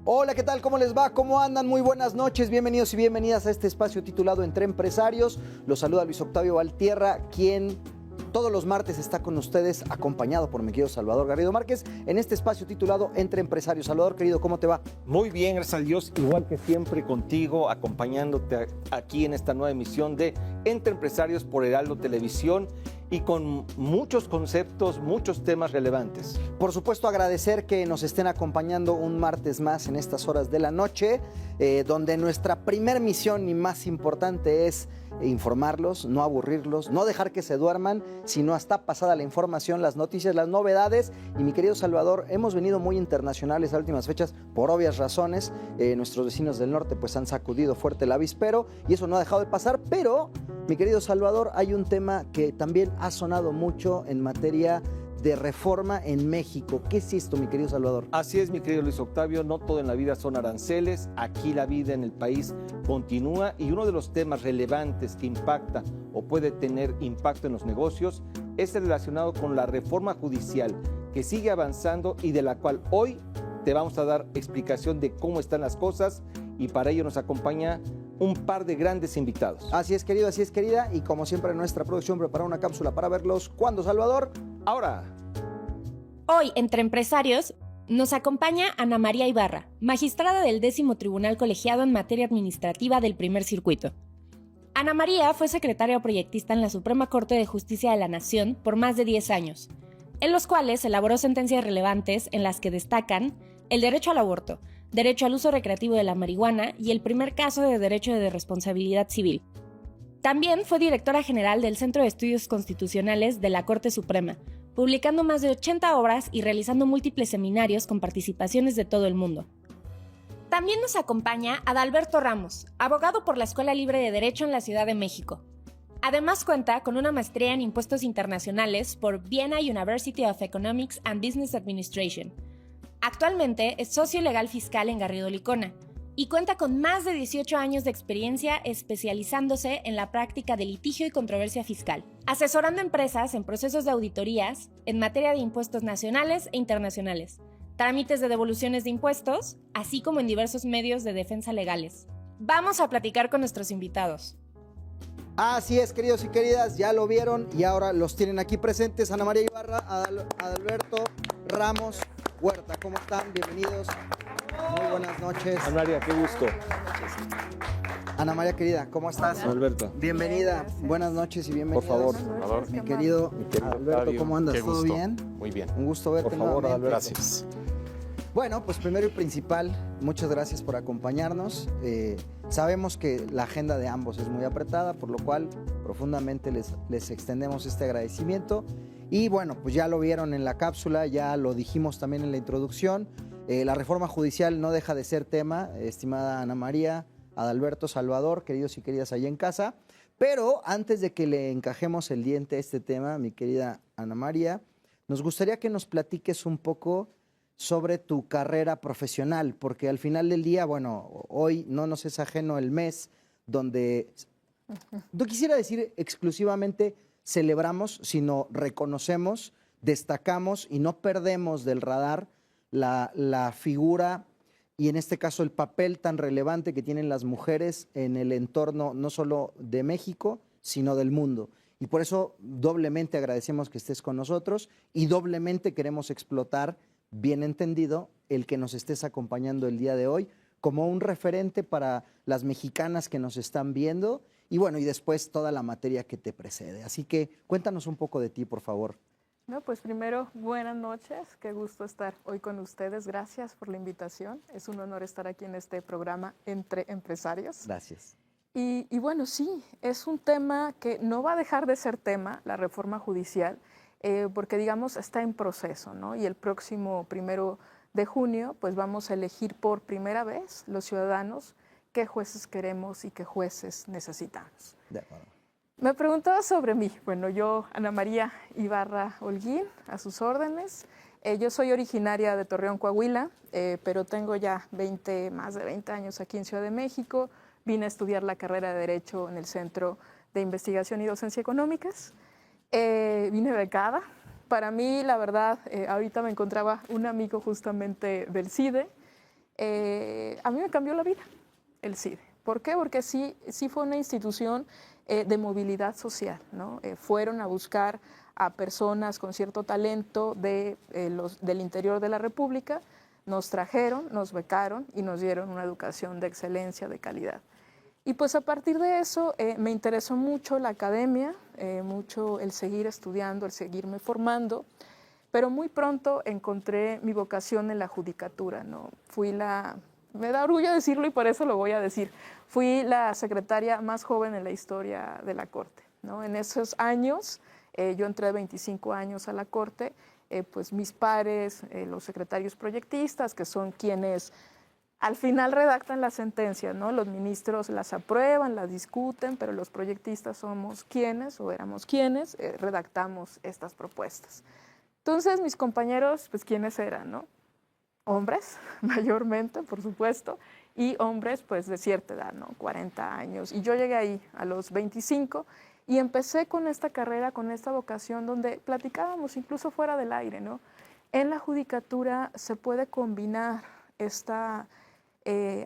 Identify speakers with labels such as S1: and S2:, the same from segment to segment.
S1: Hola, ¿qué tal? ¿Cómo les va? ¿Cómo andan? Muy buenas noches, bienvenidos y bienvenidas a este espacio titulado Entre Empresarios. Los saluda Luis Octavio Valtierra, quien todos los martes está con ustedes, acompañado por mi querido Salvador Garrido Márquez, en este espacio titulado Entre Empresarios. Salvador, querido, ¿cómo te va?
S2: Muy bien, gracias a Dios, igual que siempre contigo, acompañándote aquí en esta nueva emisión de Entre Empresarios por Heraldo Televisión y con muchos conceptos, muchos temas relevantes.
S1: Por supuesto, agradecer que nos estén acompañando un martes más en estas horas de la noche, donde nuestra primer misión y más importante es informarlos, no aburrirlos, no dejar que se duerman, sino hasta pasada la información, las noticias, las novedades. Y mi querido Salvador, hemos venido muy internacionales a últimas fechas por obvias razones. Nuestros vecinos del norte pues han sacudido fuerte el avispero y eso no ha dejado de pasar, pero mi querido Salvador, hay un tema que también ha sonado mucho en materia de reforma en México. ¿Qué es esto, mi querido Salvador?
S2: Así es, mi querido Luis Octavio, no todo en la vida son aranceles, aquí la vida en el país continúa y uno de los temas relevantes que impacta o puede tener impacto en los negocios es el relacionado con la reforma judicial que sigue avanzando y de la cual hoy te vamos a dar explicación de cómo están las cosas y para ello nos acompaña un par de grandes invitados.
S1: Así es, querido, así es, querida, y como siempre nuestra producción prepara una cápsula para verlos. ¿Cuándo, Salvador?
S2: Ahora.
S3: Hoy, entre empresarios, nos acompaña Ana María Ibarra, magistrada del 10º Tribunal Colegiado en materia administrativa del Primer Circuito. Ana María fue secretaria proyectista en la Suprema Corte de Justicia de la Nación por más de 10 años, en los cuales elaboró sentencias relevantes en las que destacan el derecho al aborto, derecho al uso recreativo de la marihuana y el primer caso de derecho de responsabilidad civil. También fue directora general del Centro de Estudios Constitucionales de la Corte Suprema, publicando más de 80 obras y realizando múltiples seminarios con participaciones de todo el mundo. También nos acompaña Adalberto Ramos, abogado por la Escuela Libre de Derecho en la Ciudad de México. Además cuenta con una maestría en impuestos internacionales por Vienna University of Economics and Business Administration. Actualmente es socio legal fiscal en Garrido Licona y cuenta con más de 18 años de experiencia especializándose en la práctica de litigio y controversia fiscal, asesorando empresas en procesos de auditorías en materia de impuestos nacionales e internacionales, trámites de devoluciones de impuestos, así como en diversos medios de defensa legales. Vamos a platicar con nuestros invitados.
S1: Así es, queridos y queridas, ya lo vieron y ahora los tienen aquí presentes. Ana María Ibarra, Adalberto Ramos Huerta, ¿cómo están? Bienvenidos. Muy buenas noches.
S2: Ana María, qué gusto.
S1: Ana María, querida, ¿cómo estás?
S2: Alberto.
S1: Bienvenida. Buenas noches y bienvenidos.
S2: Por favor.
S1: Mi querido Alberto, ¿cómo andas? ¿Todo bien?
S2: Muy bien.
S1: Un gusto verte.
S2: Por favor,
S1: nuevamente.
S2: Alberto. Gracias.
S1: Bueno, pues primero y principal, muchas gracias por acompañarnos. Sabemos que la agenda de ambos es muy apretada, por lo cual profundamente les extendemos este agradecimiento. Y bueno, pues ya lo vieron en la cápsula, ya lo dijimos también en la introducción. La reforma judicial no deja de ser tema, estimada Ana María, Adalberto, Salvador, queridos y queridas allá en casa. Pero antes de que le encajemos el diente a este tema, mi querida Ana María, nos gustaría que nos platiques un poco sobre tu carrera profesional, porque al final del día, bueno, hoy no nos es ajeno el mes donde, no quisiera decir exclusivamente celebramos, sino reconocemos, destacamos y no perdemos del radar la figura y en este caso el papel tan relevante que tienen las mujeres en el entorno no solo de México, sino del mundo. Y por eso doblemente agradecemos que estés con nosotros y doblemente queremos explotar, bien entendido, el que nos estés acompañando el día de hoy como un referente para las mexicanas que nos están viendo y bueno, y después toda la materia que te precede. Así que cuéntanos un poco de ti, por favor.
S4: No, pues primero, buenas noches, qué gusto estar hoy con ustedes, gracias por la invitación, es un honor estar aquí en este programa Entre Empresarios.
S1: Gracias.
S4: Y bueno, sí, es un tema que no va a dejar de ser tema, la reforma judicial, porque digamos está en proceso, ¿no? Y el próximo 1 de junio, pues vamos a elegir por primera vez los ciudadanos qué jueces queremos y qué jueces necesitamos.
S1: De acuerdo.
S4: Me preguntaba sobre mí. Bueno, yo, Ana María Ibarra Holguín, a sus órdenes. Yo soy originaria de Torreón, Coahuila, pero tengo ya más de 20 años aquí en Ciudad de México. Vine a estudiar la carrera de Derecho en el Centro de Investigación y Docencia Económicas. Vine becada. Para mí, la verdad, ahorita me encontraba un amigo justamente del CIDE a mí me cambió la vida el CIDE. ¿Por qué? Porque sí fue una institución de movilidad social, ¿no? Fueron a buscar a personas con cierto talento del interior de la República, nos trajeron, nos becaron y nos dieron una educación de excelencia, de calidad. Y pues a partir de eso me interesó mucho la academia, mucho el seguir estudiando, el seguirme formando, pero muy pronto encontré mi vocación en la judicatura, ¿no? Me da orgullo decirlo y por eso lo voy a decir, fui la secretaria más joven en la historia de la Corte, ¿no? En esos años, yo entré de 25 años a la Corte, pues mis pares, los secretarios proyectistas, que son quienes al final redactan la sentencia, ¿no? Los ministros las aprueban, las discuten, pero los proyectistas somos quienes, o éramos quienes, redactamos estas propuestas. Entonces, mis compañeros, pues, ¿quiénes eran, no? Hombres, mayormente, por supuesto, y hombres, pues, de cierta edad, ¿no? 40 años. Y yo llegué ahí a los 25 y empecé con esta carrera, con esta vocación, donde platicábamos incluso fuera del aire, ¿no? En la judicatura se puede combinar esta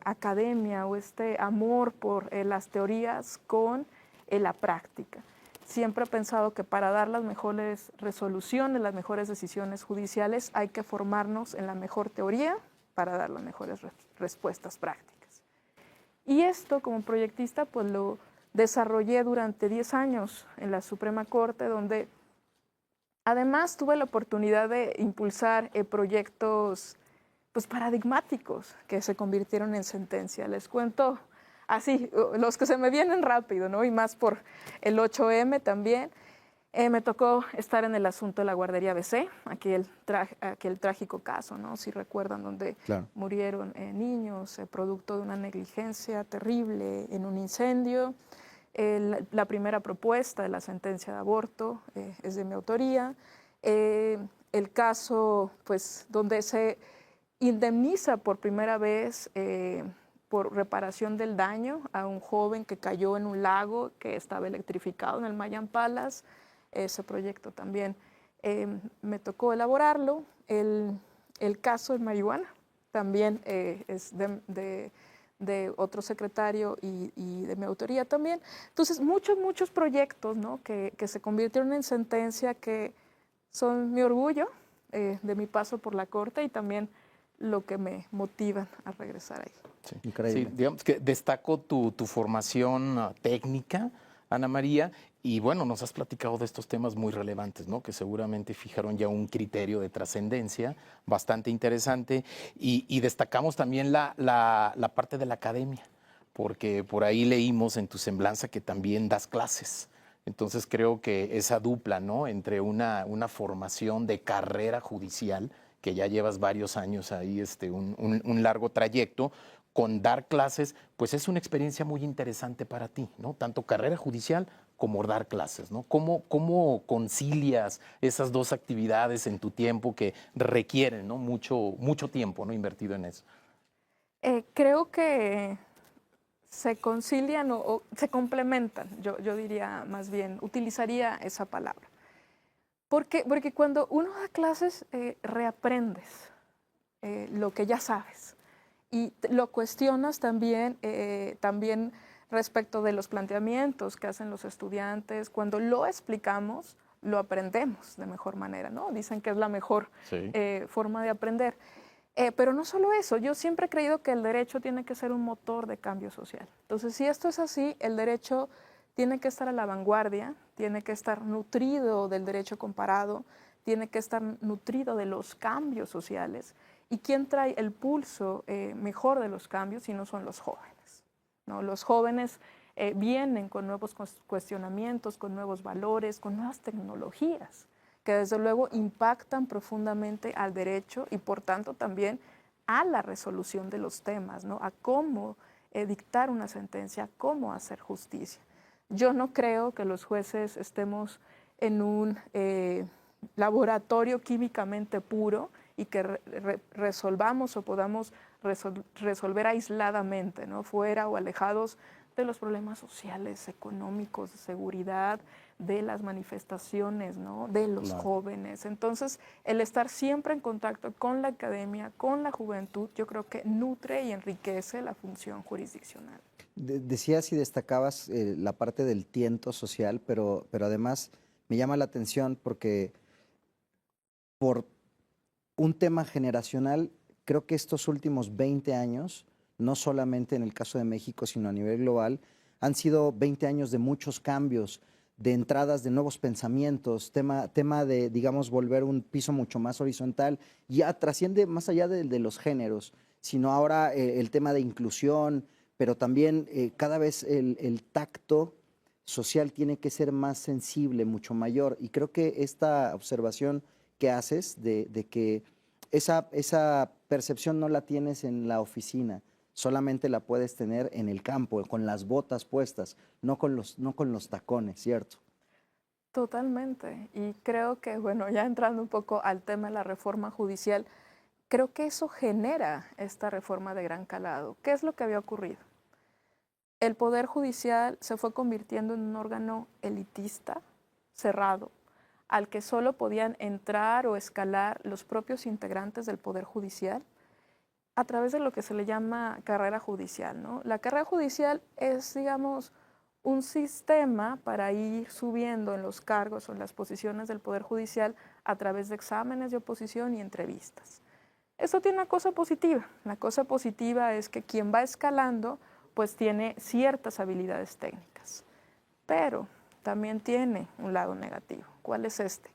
S4: academia o este amor por las teorías con la práctica. Siempre he pensado que para dar las mejores resoluciones, las mejores decisiones judiciales, hay que formarnos en la mejor teoría para dar las mejores respuestas prácticas. Y esto, como proyectista, pues lo desarrollé durante 10 años en la Suprema Corte, donde además tuve la oportunidad de impulsar proyectos pues, paradigmáticos que se convirtieron en sentencia. Les cuento así, los que se me vienen rápido, ¿no? Y más por el 8M también. Me tocó estar en el asunto de la guardería ABC, aquel trágico caso, ¿no? Si recuerdan, donde claro, murieron niños producto de una negligencia terrible en un incendio. La primera propuesta de la sentencia de aborto es de mi autoría. El caso, pues, donde se indemniza por primera vez por reparación del daño a un joven que cayó en un lago que estaba electrificado en el Mayan Palace. Ese proyecto también me tocó elaborarlo. El caso de marihuana también es de otro secretario y de mi autoría también. Entonces, muchos proyectos, ¿no? que se convirtieron en sentencia, que son mi orgullo de mi paso por la Corte y también lo que me motivan a regresar ahí.
S5: Sí. Increíble. Sí, digamos que destaco tu formación técnica, Ana María, y bueno, nos has platicado de estos temas muy relevantes, ¿no? Que seguramente fijaron ya un criterio de trascendencia bastante interesante, y destacamos también la parte de la academia, porque por ahí leímos en tu semblanza que también das clases. Entonces creo que esa dupla, ¿no? Entre una formación de carrera judicial, que ya llevas varios años ahí, un largo trayecto, con dar clases, pues es una experiencia muy interesante para ti, ¿no? Tanto carrera judicial como dar clases, ¿no? ¿Cómo concilias esas dos actividades en tu tiempo que requieren, ¿no? mucho tiempo, ¿no? Invertido en eso?
S4: Creo que se concilian o se complementan, yo diría más bien, utilizaría esa palabra. Porque cuando uno da clases, reaprendes lo que ya sabes y lo cuestionas también respecto de los planteamientos que hacen los estudiantes. Cuando lo explicamos, lo aprendemos de mejor manera, ¿no? Dicen que es la mejor forma de aprender. Pero no solo eso, yo siempre he creído que el derecho tiene que ser un motor de cambio social. Entonces, si esto es así, el derecho tiene que estar a la vanguardia, tiene que estar nutrido del derecho comparado, tiene que estar nutrido de los cambios sociales. ¿Y quién trae el pulso mejor de los cambios si no son los jóvenes, ¿no? Los jóvenes vienen con nuevos cuestionamientos, con nuevos valores, con nuevas tecnologías, que desde luego impactan profundamente al derecho y por tanto también a la resolución de los temas, ¿no? A cómo dictar una sentencia, cómo hacer justicia. Yo no creo que los jueces estemos en un laboratorio químicamente puro y que resolvamos o podamos resolver aisladamente, ¿no? Fuera o alejados de los problemas sociales, económicos, de seguridad, de las manifestaciones, ¿no? De los jóvenes. Entonces, el estar siempre en contacto con la academia, con la juventud, yo creo que nutre y enriquece la función jurisdiccional.
S1: Decías y destacabas la parte del tiento social, pero además me llama la atención porque por un tema generacional, creo que estos últimos 20 años, no solamente en el caso de México, sino a nivel global, han sido 20 años de muchos cambios, de entradas de nuevos pensamientos, tema de, digamos, volver un piso mucho más horizontal, ya trasciende más allá de los géneros, sino ahora el tema de inclusión, pero también cada vez el tacto social tiene que ser más sensible, mucho mayor, y creo que esta observación que haces de que esa percepción no la tienes en la oficina, solamente la puedes tener en el campo, con las botas puestas, no con los tacones, ¿cierto?
S4: Totalmente. Y creo que, bueno, ya entrando un poco al tema de la reforma judicial, creo que eso genera esta reforma de gran calado. ¿Qué es lo que había ocurrido? El Poder Judicial se fue convirtiendo en un órgano elitista, cerrado, al que solo podían entrar o escalar los propios integrantes del Poder Judicial a través de lo que se le llama carrera judicial, ¿no? La carrera judicial es, digamos, un sistema para ir subiendo en los cargos o en las posiciones del Poder Judicial a través de exámenes de oposición y entrevistas. Esto tiene una cosa positiva. La cosa positiva es que quien va escalando pues tiene ciertas habilidades técnicas, pero también tiene un lado negativo. ¿Cuál es este?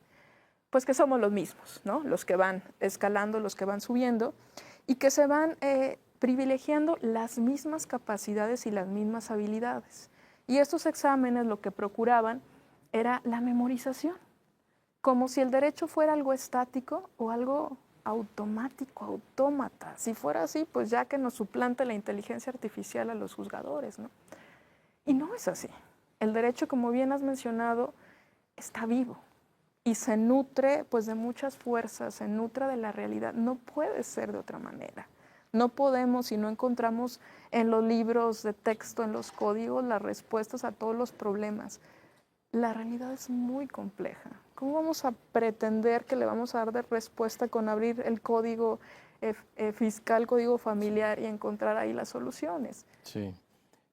S4: Pues que somos los mismos, ¿no? Los que van escalando, los que van subiendo, y que se van privilegiando las mismas capacidades y las mismas habilidades. Y estos exámenes lo que procuraban era la memorización, como si el derecho fuera algo estático o algo automático, autómata. Si fuera así, pues ya que nos suplante la inteligencia artificial a los juzgadores, ¿no? Y no es así. El derecho, como bien has mencionado, está vivo y se nutre pues de muchas fuerzas, se nutre de la realidad. No puede ser de otra manera. No podemos, si no encontramos en los libros de texto, en los códigos, las respuestas a todos los problemas. La realidad es muy compleja. ¿Cómo vamos a pretender que le vamos a dar de respuesta con abrir el código fiscal, código familiar y encontrar ahí las soluciones?
S5: Sí.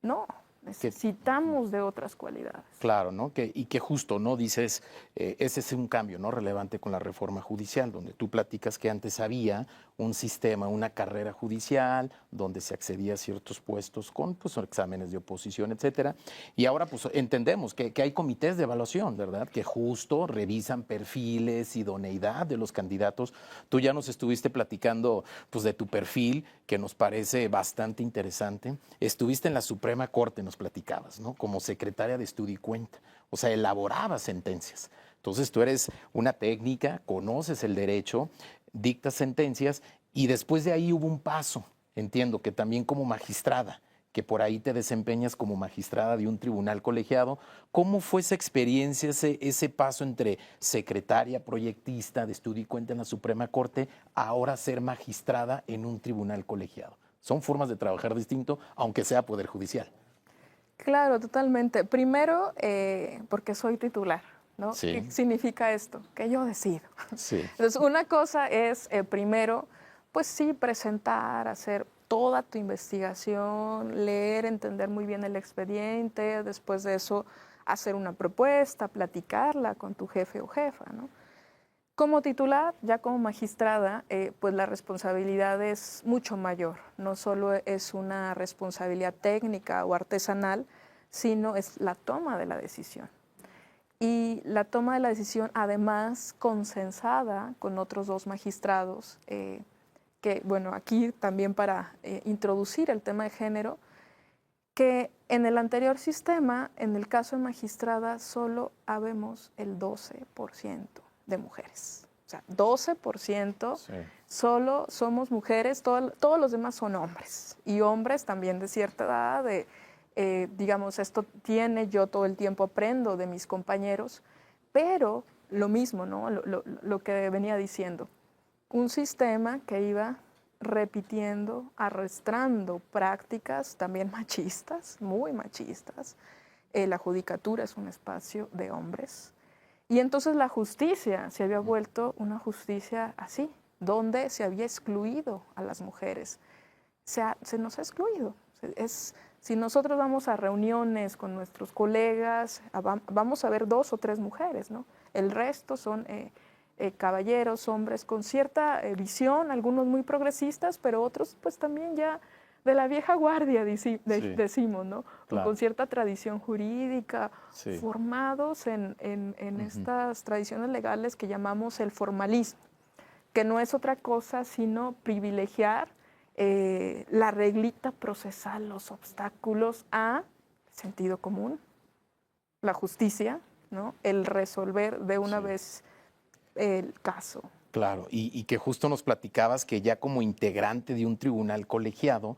S4: No, necesitamos de otras cualidades.
S5: Claro, ¿no? Y que justo, ¿no? Dices, ese es un cambio, ¿no? Relevante con la reforma judicial, donde tú platicas que antes había un sistema, una carrera judicial, donde se accedía a ciertos puestos con pues, exámenes de oposición, etcétera. Y ahora, pues, entendemos que hay comités de evaluación, ¿verdad? Que justo revisan perfiles, idoneidad de los candidatos. Tú ya nos estuviste platicando, pues, de tu perfil, que nos parece bastante interesante. Estuviste en la Suprema Corte, nos platicabas, ¿no? Como secretaria de Estudio y Cuenta, o sea, elaborabas sentencias. Entonces tú eres una técnica, conoces el derecho, dictas sentencias y después de ahí hubo un paso, entiendo que también como magistrada, que por ahí te desempeñas como magistrada de un tribunal colegiado. ¿Cómo fue esa experiencia, ese paso entre secretaria proyectista de Estudio y Cuenta en la Suprema Corte, ahora ser magistrada en un tribunal colegiado? Son formas de trabajar distinto, aunque sea Poder Judicial.
S4: Claro, totalmente. Primero, porque soy titular, ¿no?
S5: Sí.
S4: ¿Qué significa esto? Que yo decido.
S5: Sí.
S4: Entonces, una cosa es, primero, pues sí, presentar, hacer toda tu investigación, leer, entender muy bien el expediente, después de eso hacer una propuesta, platicarla con tu jefe o jefa, ¿no? Como titular, ya como magistrada, pues la responsabilidad es mucho mayor. No solo es una responsabilidad técnica o artesanal, sino es la toma de la decisión. Y la toma de la decisión, además, consensada con otros dos magistrados, que, bueno, aquí también para introducir el tema de género, que en el anterior sistema, en el caso de magistrada, solo habemos el 12% de mujeres. O sea, 12% sí. Solo somos mujeres, todos los demás son hombres. Y hombres también de cierta edad, digamos, esto yo todo el tiempo aprendo de mis compañeros, pero lo mismo, ¿no? Lo que venía diciendo. Un sistema que iba repitiendo, arrastrando prácticas también machistas, muy machistas. La judicatura es un espacio de hombres. Y entonces la justicia se había vuelto una justicia así, donde se había excluido a las mujeres. Se nos ha excluido. Si nosotros vamos a reuniones con nuestros colegas, vamos a ver 2 o 3 mujeres, ¿no? El resto son caballeros, hombres con cierta visión, algunos muy progresistas, pero otros pues también ya de la vieja guardia, decimos, ¿no?
S5: Claro.
S4: Con cierta tradición jurídica,
S5: Sí.
S4: formados en estas tradiciones legales que llamamos el formalismo, que no es otra cosa sino privilegiar la reglita procesal, los obstáculos a sentido común, la justicia, ¿no? El resolver de una vez el caso.
S5: Claro, y que justo nos platicabas que ya como integrante de un tribunal colegiado,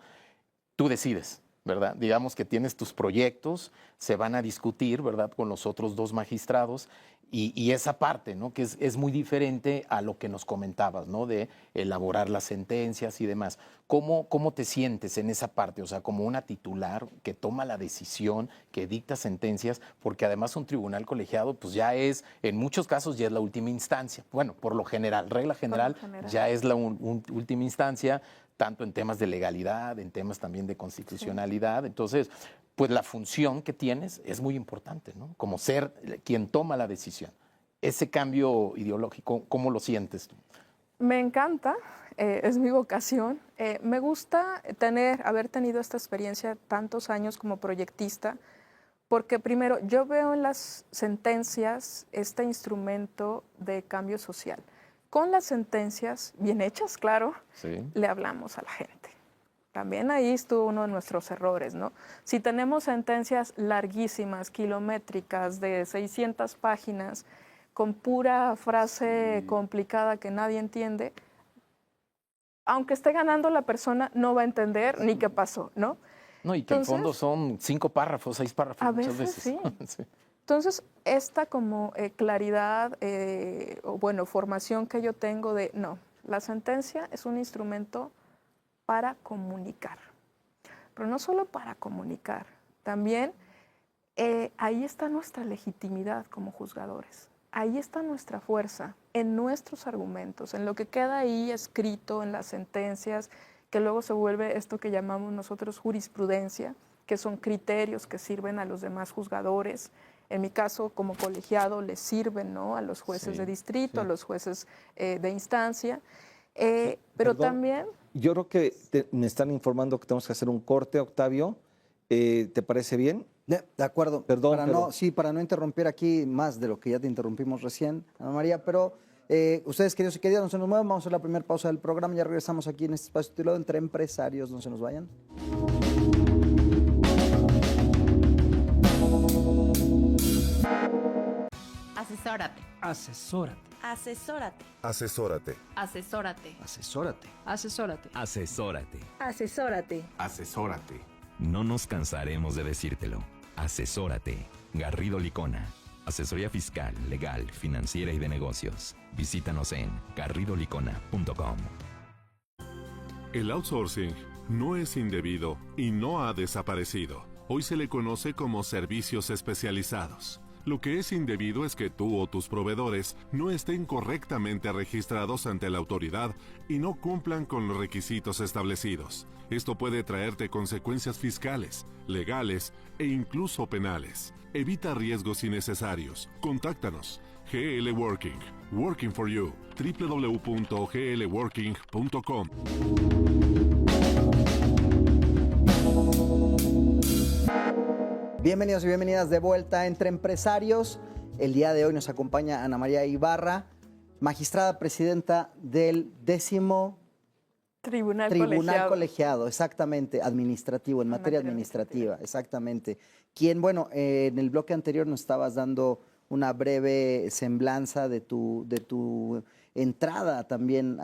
S5: tú decides, ¿verdad? Digamos que tienes tus proyectos, se van a discutir, ¿verdad? Con los otros 2 magistrados y esa parte, ¿no? Que es muy diferente a lo que nos comentabas, ¿no? De elaborar las sentencias y demás. ¿Cómo te sientes en esa parte? O sea, como una titular que toma la decisión, que dicta sentencias, porque además un tribunal colegiado, pues ya es, en muchos casos ya es la última instancia. Bueno, por lo general, regla general, ya es la última instancia, tanto en temas de legalidad, en temas también de constitucionalidad. Entonces, pues la función que tienes es muy importante, ¿no? Como ser quien toma la decisión. Ese cambio ideológico, ¿cómo lo sientes tú?
S4: Me encanta, es mi vocación. Me gusta haber tenido esta experiencia tantos años como proyectista, porque primero yo veo en las sentencias este instrumento de cambio social. Con las sentencias, bien hechas, claro, le hablamos a la gente. También ahí estuvo uno de nuestros errores, ¿no? Si tenemos sentencias larguísimas, kilométricas, de 600 páginas, con pura frase complicada que nadie entiende, aunque esté ganando la persona, no va a entender ni qué pasó, ¿no?
S5: No, y que en fondo son 5 párrafos, 6 párrafos
S4: a
S5: muchas
S4: veces.
S5: veces.
S4: Sí. Entonces, esta como claridad o bueno, formación que yo tengo de, no, la sentencia es un instrumento para comunicar, pero no solo para comunicar, también ahí está nuestra legitimidad como juzgadores, ahí está nuestra fuerza, en nuestros argumentos, en lo que queda ahí escrito en las sentencias, que luego se vuelve esto que llamamos nosotros jurisprudencia, que son criterios que sirven a los demás juzgadores. En mi caso, como colegiado, les sirven, ¿no? A los jueces de distrito, a los jueces de instancia, pero
S2: Perdón,
S4: también...
S2: Yo creo que me están informando que tenemos que hacer un corte, Octavio. ¿Te parece bien?
S1: De acuerdo.
S2: Perdón,
S1: para no interrumpir aquí más de lo que ya te interrumpimos recién, Ana María, pero ustedes, queridos y queridas, no se nos muevan, vamos a hacer la primera pausa del programa, ya regresamos aquí en este espacio titulado Entre Empresarios, no se nos vayan.
S6: Asesórate.
S7: Asesórate.
S6: Asesórate.
S8: Asesórate.
S6: Asesórate.
S7: Asesórate.
S6: Asesórate.
S9: Asesórate.
S6: Asesórate.
S8: Asesórate.
S9: No nos cansaremos de decírtelo. Asesórate. Garrido Licona. Asesoría fiscal, legal, financiera y de negocios. Visítanos en garridolicona.com.
S10: El outsourcing no es indebido y no ha desaparecido. Hoy se le conoce como servicios especializados. Lo que es indebido es que tú o tus proveedores no estén correctamente registrados ante la autoridad y no cumplan con los requisitos establecidos. Esto puede traerte consecuencias fiscales, legales e incluso penales. Evita riesgos innecesarios. Contáctanos. GL Working. Working for you. www.glworking.com.
S1: Bienvenidos y bienvenidas de vuelta a Entre Empresarios. El día de hoy nos acompaña Ana María Ibarra, magistrada presidenta del 10º
S4: Tribunal
S1: colegiado, exactamente, administrativo, en materia administrativa, exactamente. Quien, bueno, en el bloque anterior nos estabas dando una breve semblanza de tu entrada también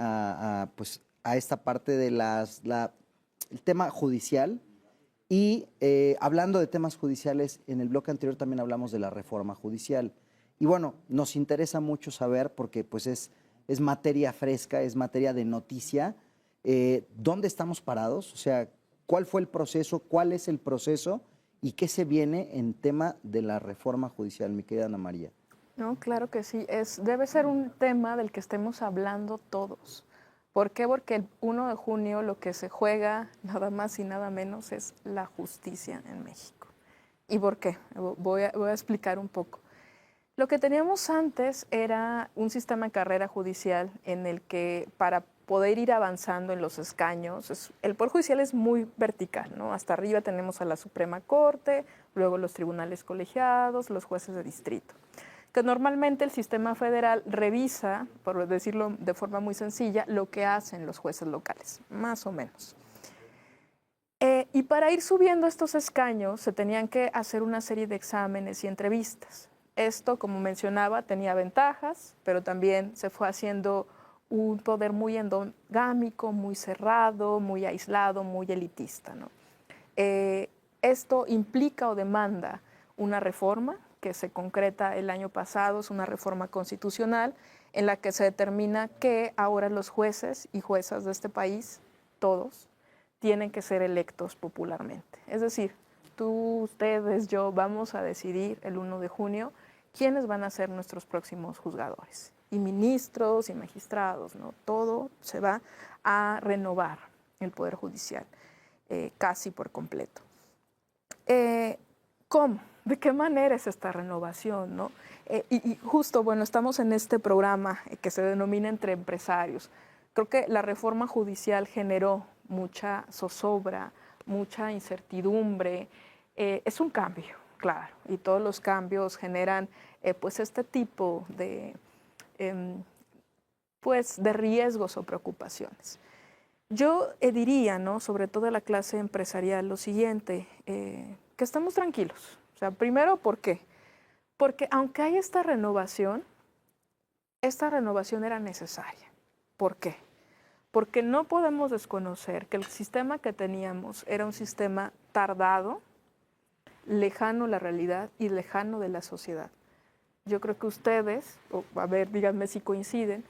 S1: pues, a esta parte de el tema judicial. Y hablando de temas judiciales, en el bloque anterior también hablamos de la reforma judicial. Y bueno, nos interesa mucho saber, porque pues es materia fresca, es materia de noticia, ¿Dónde estamos parados? O sea, ¿cuál fue el proceso? ¿Cuál es el proceso? ¿Y qué se viene en tema de la reforma judicial, mi querida Ana María?
S4: No, claro que sí. Debe ser un tema del que estemos hablando todos. ¿Por qué? Porque el 1 de junio lo que se juega nada más y nada menos es la justicia en México. ¿Y por qué? Voy a explicar un poco. Lo que teníamos antes era un sistema de carrera judicial en el que para poder ir avanzando en los escaños, el Poder Judicial es muy vertical, ¿no? Hasta arriba tenemos a la Suprema Corte, luego los tribunales colegiados, los jueces de distrito. Que normalmente el sistema federal revisa, por decirlo de forma muy sencilla, lo que hacen los jueces locales, más o menos. Y para ir subiendo estos escaños se tenían que hacer una serie de exámenes y entrevistas. Esto, como mencionaba, tenía ventajas, pero también se fue haciendo un poder muy endogámico, muy cerrado, muy aislado, muy elitista, ¿no? Esto implica o demanda una reforma que se concreta el año pasado, es una reforma constitucional en la que se determina que ahora los jueces y juezas de este país, todos, tienen que ser electos popularmente. Es decir, tú, ustedes, yo, vamos a decidir el 1 de junio quiénes van a ser nuestros próximos juzgadores, y ministros y magistrados, ¿no? Todo se va a renovar el Poder Judicial, casi por completo. ¿Cómo? ¿De qué manera es esta renovación, no? Y justo, bueno, estamos en este programa que se denomina Entre Empresarios. Creo que la reforma judicial generó mucha zozobra, mucha incertidumbre. Es un cambio, claro, y todos los cambios generan pues este tipo de riesgos o preocupaciones. Yo diría, ¿no?, sobre todo a la clase empresarial, lo siguiente, que estamos tranquilos. O sea, primero, ¿por qué? Porque aunque hay esta renovación era necesaria. ¿Por qué? Porque no podemos desconocer que el sistema que teníamos era un sistema tardado, lejano a la realidad y lejano de la sociedad. Yo creo que ustedes, a ver, díganme si coinciden,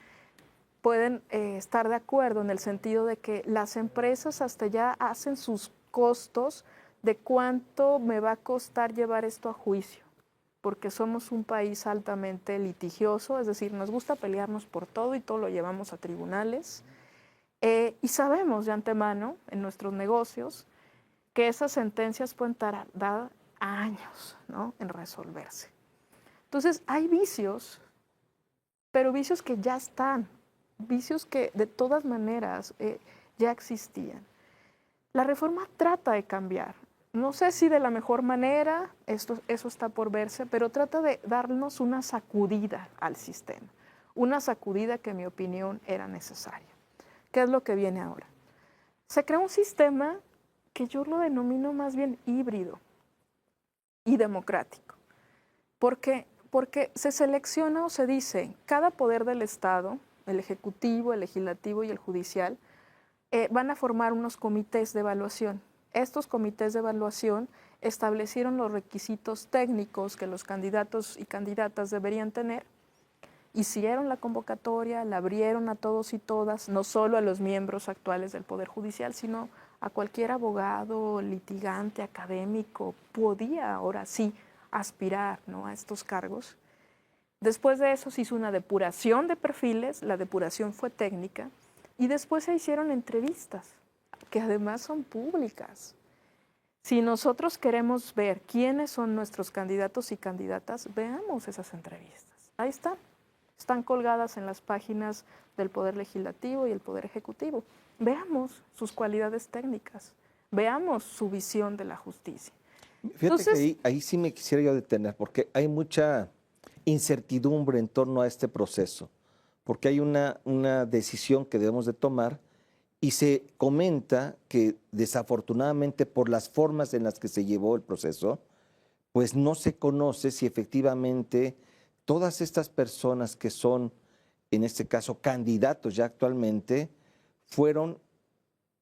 S4: pueden estar de acuerdo en el sentido de que las empresas hasta ya hacen sus costos de cuánto me va a costar llevar esto a juicio, porque somos un país altamente litigioso, es decir, nos gusta pelearnos por todo y todo lo llevamos a tribunales, y sabemos de antemano en nuestros negocios que esas sentencias pueden tardar años, ¿no?, en resolverse. Entonces, hay vicios, pero vicios que ya están, vicios que de todas maneras ya existían. La reforma trata de cambiar. No sé si de la mejor manera, eso está por verse, pero trata de darnos una sacudida al sistema, una sacudida que en mi opinión era necesaria. ¿Qué es lo que viene ahora? Se crea un sistema que yo lo denomino más bien híbrido y democrático. Porque se selecciona o se dice, cada poder del Estado, el ejecutivo, el legislativo y el judicial, van a formar unos comités de evaluación. Estos comités de evaluación establecieron los requisitos técnicos que los candidatos y candidatas deberían tener, hicieron la convocatoria, la abrieron a todos y todas, no solo a los miembros actuales del Poder Judicial, sino a cualquier abogado, litigante, académico, podía ahora sí aspirar, ¿no?, a estos cargos. Después de eso se hizo una depuración de perfiles, la depuración fue técnica, y después se hicieron entrevistas, que además son públicas. Si nosotros queremos ver quiénes son nuestros candidatos y candidatas, veamos esas entrevistas. Ahí están colgadas en las páginas del Poder Legislativo y el Poder Ejecutivo. Veamos sus cualidades técnicas, veamos su visión de la justicia.
S2: Fíjate
S4: Entonces,
S2: que ahí sí me quisiera yo detener, porque hay mucha incertidumbre en torno a este proceso, porque hay una decisión que debemos de tomar y se comenta que desafortunadamente por las formas en las que se llevó el proceso, pues no se conoce si efectivamente todas estas personas que son, en este caso, candidatos ya actualmente, fueron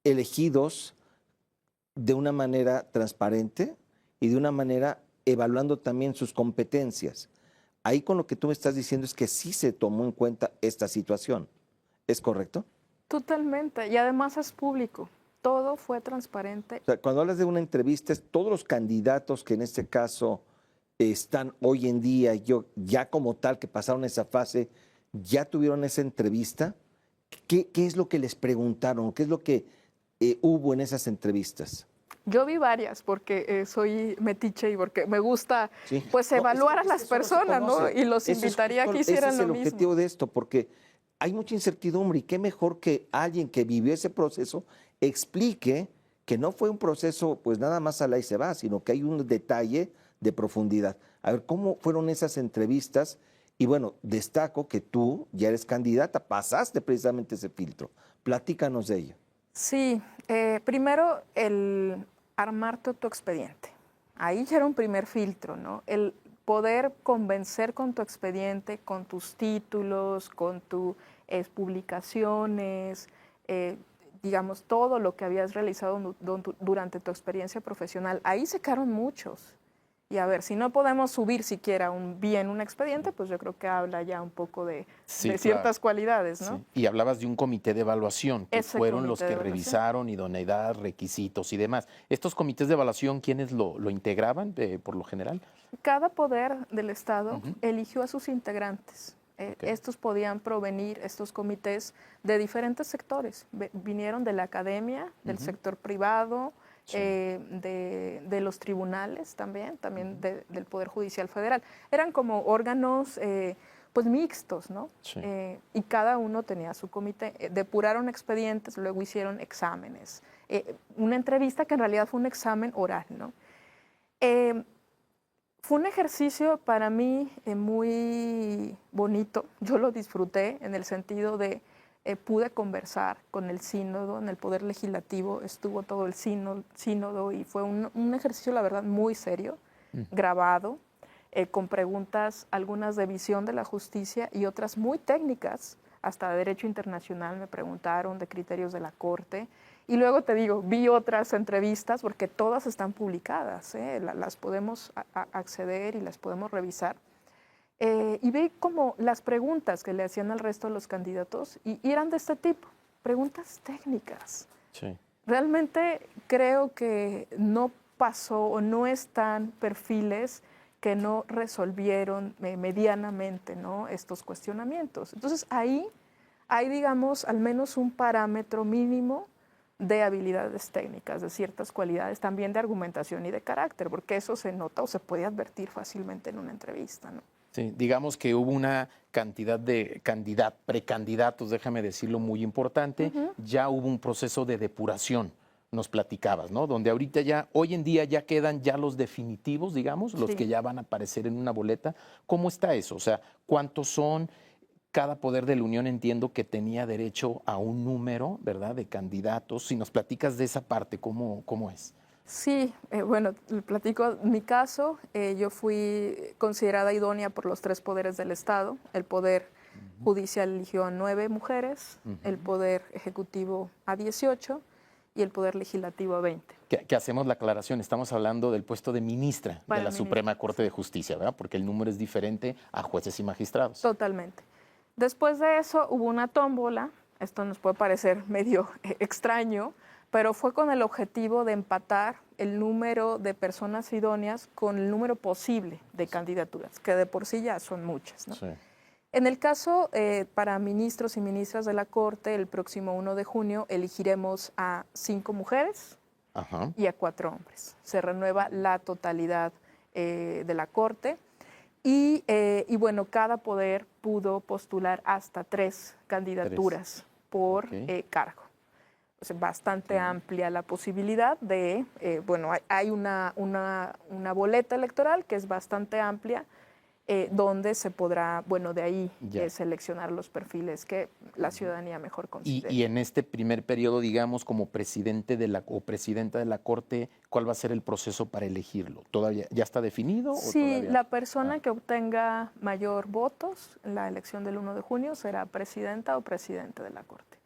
S2: elegidos de una manera transparente y de una manera evaluando también sus competencias. Ahí con lo que tú me estás diciendo es que sí se tomó en cuenta esta situación. ¿Es correcto?
S4: Totalmente, y además es público, todo fue transparente.
S2: O sea, cuando hablas de una entrevista, es todos los candidatos que en este caso están hoy en día, ya como tal, que pasaron esa fase, ya tuvieron esa entrevista. ¿Qué es lo que les preguntaron? ¿Qué es lo que hubo en esas entrevistas?
S4: Yo vi varias porque soy metiche y porque me gusta
S2: Sí.
S4: pues
S2: No,
S4: evaluar
S2: es
S4: a
S2: que
S4: las
S2: eso no se
S4: personas, ¿no?
S2: conoce.
S4: Y los
S2: Eso es
S4: invitaría a
S2: justo-
S4: que hicieran
S2: ese
S4: lo
S2: es el
S4: mismo.
S2: objetivo de esto, porque hay mucha incertidumbre y qué mejor que alguien que vivió ese proceso explique que no fue un proceso pues nada más a la y se va, sino que hay un detalle de profundidad. A ver, ¿cómo fueron esas entrevistas? Y bueno, destaco que tú ya eres candidata, pasaste precisamente ese filtro. Platícanos de ello.
S4: Sí, primero el armar tu expediente. Ahí ya era un primer filtro, ¿no? El poder convencer con tu expediente, con tus títulos, con tus publicaciones, digamos, todo lo que habías realizado durante tu experiencia profesional. Ahí se quedaron muchos. Y a ver, si no podemos subir siquiera bien un expediente, pues yo creo que habla ya un poco de ciertas cualidades, ¿no?
S5: Sí. Y hablabas de un comité de evaluación, que
S4: Ese
S5: fueron los
S4: comité de
S5: que
S4: evaluación.
S5: revisaron idoneidad, requisitos y demás. ¿Estos comités de evaluación quiénes lo integraban por lo general?
S4: Cada poder del Estado eligió a sus integrantes.
S5: Ok.
S4: Estos podían provenir, estos comités, de diferentes sectores. Vinieron de la academia, del sector privado,
S5: Sí.
S4: de los tribunales también del Poder Judicial Federal. Eran como órganos pues mixtos, ¿no?
S5: Sí.
S4: Y cada uno tenía su comité. Depuraron expedientes, luego hicieron exámenes. Una entrevista que en realidad fue un examen oral, ¿no? Fue un ejercicio para mí muy bonito. Yo lo disfruté en el sentido de pude conversar con el sínodo, en el Poder Legislativo estuvo todo el sínodo y fue un ejercicio, la verdad, muy serio, grabado, con preguntas, algunas de visión de la justicia y otras muy técnicas, hasta de derecho internacional me preguntaron, de criterios de la Corte. Y luego te digo, vi otras entrevistas porque todas están publicadas, las podemos acceder y las podemos revisar. Y vi como las preguntas que le hacían al resto de los candidatos y eran de este tipo, preguntas técnicas.
S5: Sí.
S4: Realmente creo que no pasó o no están perfiles que no resolvieron medianamente, ¿no?, estos cuestionamientos. Entonces ahí hay, digamos, al menos un parámetro mínimo de habilidades técnicas, de ciertas cualidades, también de argumentación y de carácter, porque eso se nota o se puede advertir fácilmente en una entrevista, ¿no?
S5: Sí, digamos que hubo una cantidad de precandidatos, déjame decirlo, muy importante. Ya hubo un proceso de depuración, nos platicabas, ¿no? Donde ahorita ya, hoy en día ya quedan ya los definitivos, digamos, los
S4: Sí.
S5: que ya van a aparecer en una boleta. ¿Cómo está eso? O sea, ¿cuántos son? Cada poder de la Unión entiendo que tenía derecho a un número, ¿verdad?, de candidatos. Si nos platicas de esa parte, ¿cómo es?
S4: Sí, bueno, le platico mi caso. Yo fui considerada idónea por los 3 poderes del Estado. El Poder Judicial eligió a 9 mujeres, el Poder Ejecutivo a 18 y el Poder Legislativo a 20.
S5: Que hacemos la aclaración, estamos hablando del puesto de ministra
S4: Para
S5: de la
S4: ministra.
S5: Suprema Corte de Justicia, ¿verdad? Porque el número es diferente a jueces y magistrados.
S4: Totalmente. Después de eso hubo una tómbola, esto nos puede parecer medio extraño, pero fue con el objetivo de empatar el número de personas idóneas con el número posible de candidaturas, que de por sí ya son muchas, ¿no?
S5: Sí.
S4: En el caso para ministros y ministras de la Corte, el próximo 1 de junio elegiremos a 5 mujeres
S5: Ajá.
S4: y a 4 hombres. Se renueva la totalidad de la Corte. Y bueno, cada poder pudo postular hasta 3 candidaturas por cargo. O sea, bastante amplia la posibilidad de, bueno, hay una boleta electoral que es bastante amplia, donde se podrá, bueno, de ahí seleccionar los perfiles que la ciudadanía mejor considere.
S5: Y en este primer periodo, digamos, como presidente o presidenta de la Corte, ¿cuál va a ser el proceso para elegirlo? ¿Todavía ya está definido?
S4: Sí,
S5: ¿o todavía?
S4: la persona que obtenga mayor votos en la elección del 1 de junio será presidenta o presidente de la Corte.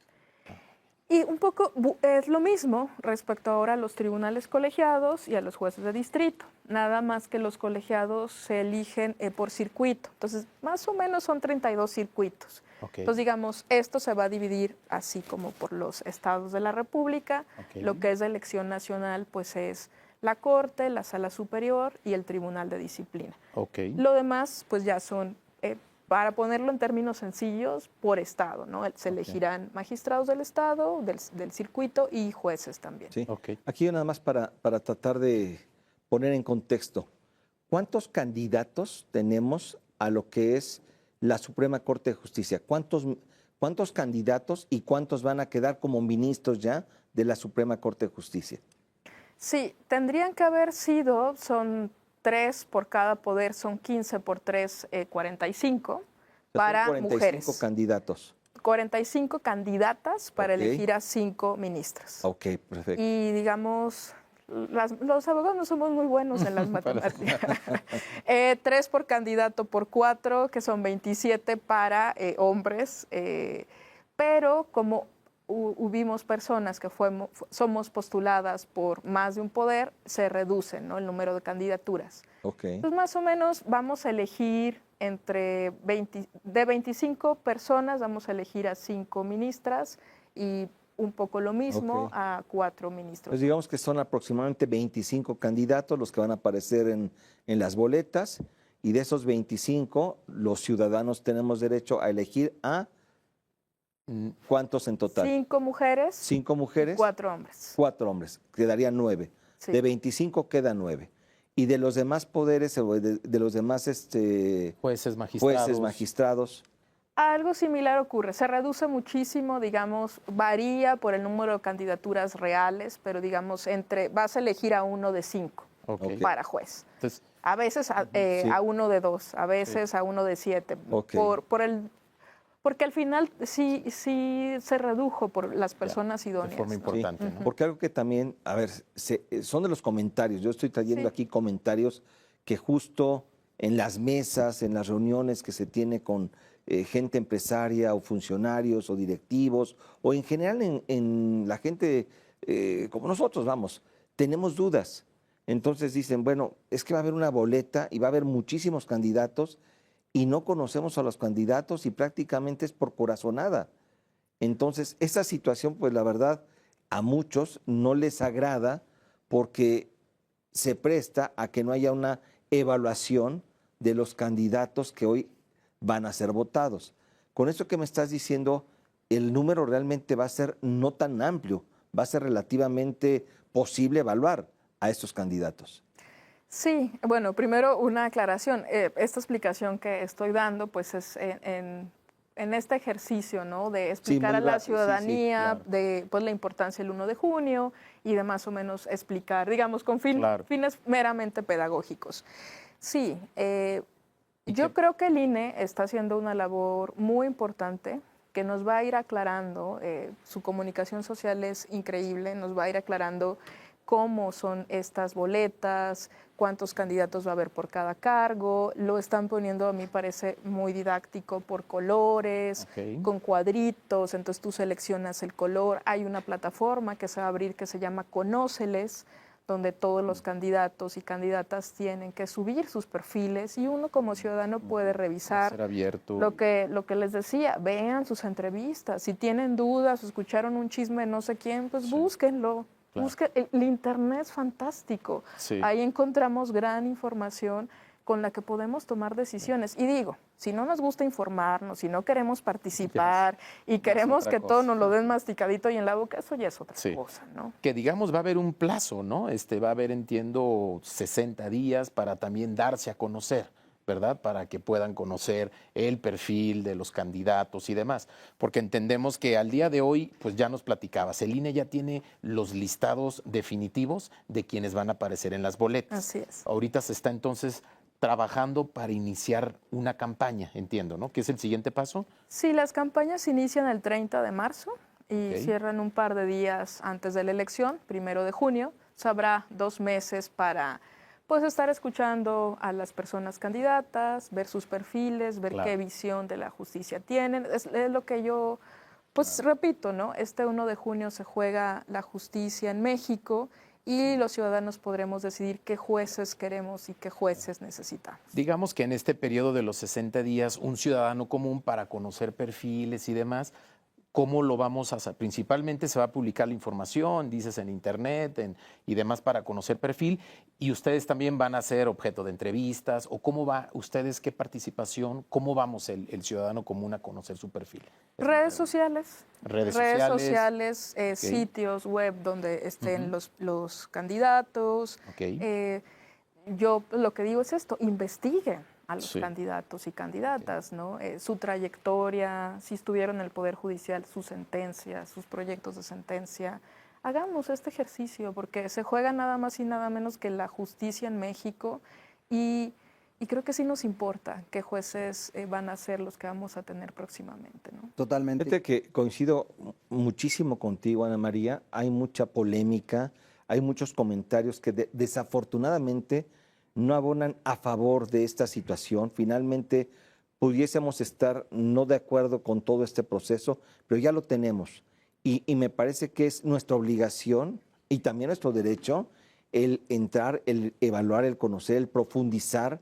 S4: Y un poco es lo mismo respecto ahora a los tribunales colegiados y a los jueces de distrito, nada más que los colegiados se eligen por circuito, entonces más o menos son 32 circuitos.
S5: Okay.
S4: Entonces digamos, esto se va a dividir así como por los estados de la República, lo que es de elección nacional pues es la Corte, la Sala Superior y el Tribunal de Disciplina. Lo demás pues ya son... para ponerlo en términos sencillos, por estado, ¿no? Se elegirán magistrados del estado, del circuito y jueces también.
S2: Sí. Aquí nada más para tratar de poner en contexto, ¿cuántos candidatos tenemos a lo que es la Suprema Corte de Justicia? ¿Cuántos candidatos y cuántos van a quedar como ministros ya de la Suprema Corte de Justicia?
S4: Sí, tendrían que haber sido, son 3 por cada poder, son 15 por 3, 45 para
S2: 45
S4: mujeres.
S2: Candidatos.
S4: 45 candidatas para elegir a 5 ministras.
S2: Ok, perfecto.
S4: Y digamos, los abogados no somos muy buenos en las matemáticas. 3 por candidato por 4, que son 27 para hombres, pero como hubimos personas que somos postuladas por más de un poder, se reduce, ¿no?, el número de candidaturas. Entonces, más o menos vamos a elegir de 25 personas, vamos a elegir a 5 ministras y un poco lo mismo a 4 ministros.
S2: Pues digamos que son aproximadamente 25 candidatos los que van a aparecer en las boletas, y de esos 25, los ciudadanos tenemos derecho a elegir a... ¿Cuántos en total?
S4: 5 mujeres.
S2: 5 mujeres.
S4: 4 hombres.
S2: 4 hombres, quedarían 9.
S4: Sí.
S2: De 25 quedan 9. Y de los demás poderes, de los demás
S5: jueces,
S2: magistrados.
S4: Algo similar ocurre. Se reduce muchísimo, digamos, varía por el número de candidaturas reales, pero digamos, vas a elegir a uno de 5 para juez. Entonces, a veces a uno de 2, a veces a uno de 7. Porque al final sí se redujo por las personas idóneas.
S5: De forma importante, ¿no?
S2: Porque algo que también, a ver, son de los comentarios. Yo estoy trayendo aquí comentarios que justo en las mesas, en las reuniones que se tiene con gente empresaria o funcionarios o directivos, o en general en la gente como nosotros, vamos, tenemos dudas. Entonces dicen, bueno, es que va a haber una boleta y va a haber muchísimos candidatos, y no conocemos a los candidatos y prácticamente es por corazonada. Entonces, esa situación, pues la verdad, a muchos no les agrada porque se presta a que no haya una evaluación de los candidatos que hoy van a ser votados. Con eso que me estás diciendo, el número realmente va a ser no tan amplio, va a ser relativamente posible evaluar a estos candidatos.
S4: Sí, bueno, primero una aclaración. Esta explicación que estoy dando, pues es en este ejercicio, ¿no?, de explicar a la ciudadanía de pues, la importancia del 1 de junio y de más o menos explicar, digamos, con fines meramente pedagógicos. Sí, yo creo que el INE está haciendo una labor muy importante que nos va a ir aclarando, su comunicación social es increíble, nos va a ir aclarando cómo son estas boletas, cuántos candidatos va a haber por cada cargo. Lo están poniendo, a mí parece, muy didáctico por colores, con cuadritos, entonces tú seleccionas el color. Hay una plataforma que se va a abrir que se llama Conóceles, donde todos los candidatos y candidatas tienen que subir sus perfiles y uno como ciudadano puede revisar lo que les decía, vean sus entrevistas. Si tienen dudas o escucharon un chisme de no sé quién, pues búsquenlo. El internet es fantástico. Ahí encontramos gran información con la que podemos tomar decisiones. Y digo, si no nos gusta informarnos, si no queremos participar y queremos que todo nos lo den masticadito y en la boca, eso ya es otra cosa, ¿no?
S5: Que digamos va a haber un plazo, ¿no? Va a haber, entiendo, 60 días para también darse a conocer, ¿verdad? Para que puedan conocer el perfil de los candidatos y demás. Porque entendemos que al día de hoy, pues ya nos platicabas, el INE ya tiene los listados definitivos de quienes van a aparecer en las boletas.
S4: Así es.
S5: Ahorita se está entonces trabajando para iniciar una campaña, entiendo, ¿no? ¿Qué es el siguiente paso?
S4: Sí, las campañas inician el 30 de marzo y cierran un par de días antes de la elección, 1 de junio. Habrá 2 meses para pues estar escuchando a las personas candidatas, ver sus perfiles, ver qué visión de la justicia tienen. Es lo que yo Pues repito, ¿no? Este 1 de junio se juega la justicia en México y los ciudadanos podremos decidir qué jueces queremos y qué jueces necesitamos.
S5: Digamos que en este periodo de los 60 días, un ciudadano común para conocer perfiles y demás, ¿cómo lo vamos a hacer? Principalmente se va a publicar la información, dices en internet y demás para conocer perfil, y ustedes también van a ser objeto de entrevistas, o cómo va ustedes, qué participación, cómo vamos el ciudadano común a conocer su perfil.
S4: Redes sociales.
S5: Redes
S4: sociales, sitios web donde estén los candidatos.
S5: Ok.
S4: Yo lo que digo es esto, investiguen a los
S5: Sí.
S4: candidatos y candidatas, ¿no? Su trayectoria, si estuvieron en el Poder Judicial, sus sentencias, sus proyectos de sentencia. Hagamos este ejercicio porque se juega nada más y nada menos que la justicia en México y creo que sí nos importa qué jueces van a ser los que vamos a tener próximamente, ¿no?
S1: Totalmente.
S2: Fíjate que coincido muchísimo contigo, Ana María. Hay mucha polémica, hay muchos comentarios que desafortunadamente no abonan a favor de esta situación. Finalmente pudiésemos estar no de acuerdo con todo este proceso, pero ya lo tenemos. Y me parece que es nuestra obligación y también nuestro derecho el entrar, el evaluar, el conocer, el profundizar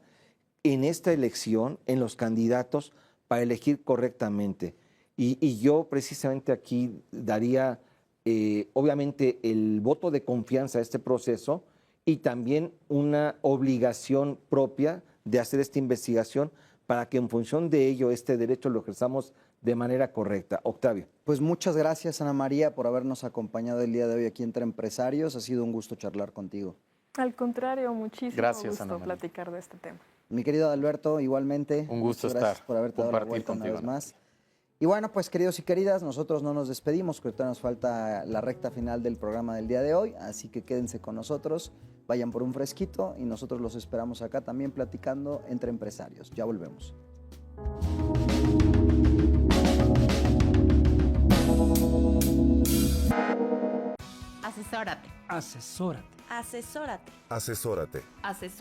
S2: en esta elección, en los candidatos, para elegir correctamente. Y yo precisamente aquí daría, obviamente, el voto de confianza a este proceso y también una obligación propia de hacer esta investigación para que en función de ello este derecho lo ejerzamos de manera correcta. Octavio.
S1: Pues muchas gracias, Ana María, por habernos acompañado el día de hoy aquí entre Empresarios. Ha sido un gusto charlar contigo.
S4: Al contrario, muchísimo
S5: Gracias, Ana
S4: gusto
S5: María.
S4: platicar de este tema.
S1: Mi querido Alberto, igualmente.
S5: Un gusto
S1: muchas gracias
S5: estar,
S1: por haberte dado la
S5: compartir
S1: vuelta una
S5: contigo,
S1: vez
S5: Ana.
S1: más. Y bueno, pues queridos y queridas, nosotros no nos despedimos, que ahorita nos falta la recta final del programa del día de hoy, así que quédense con nosotros, vayan por un fresquito y nosotros los esperamos acá también platicando entre empresarios. Ya volvemos.
S6: Asesórate.
S7: Asesórate.
S6: Asesórate.
S8: Asesórate.
S6: Asesórate.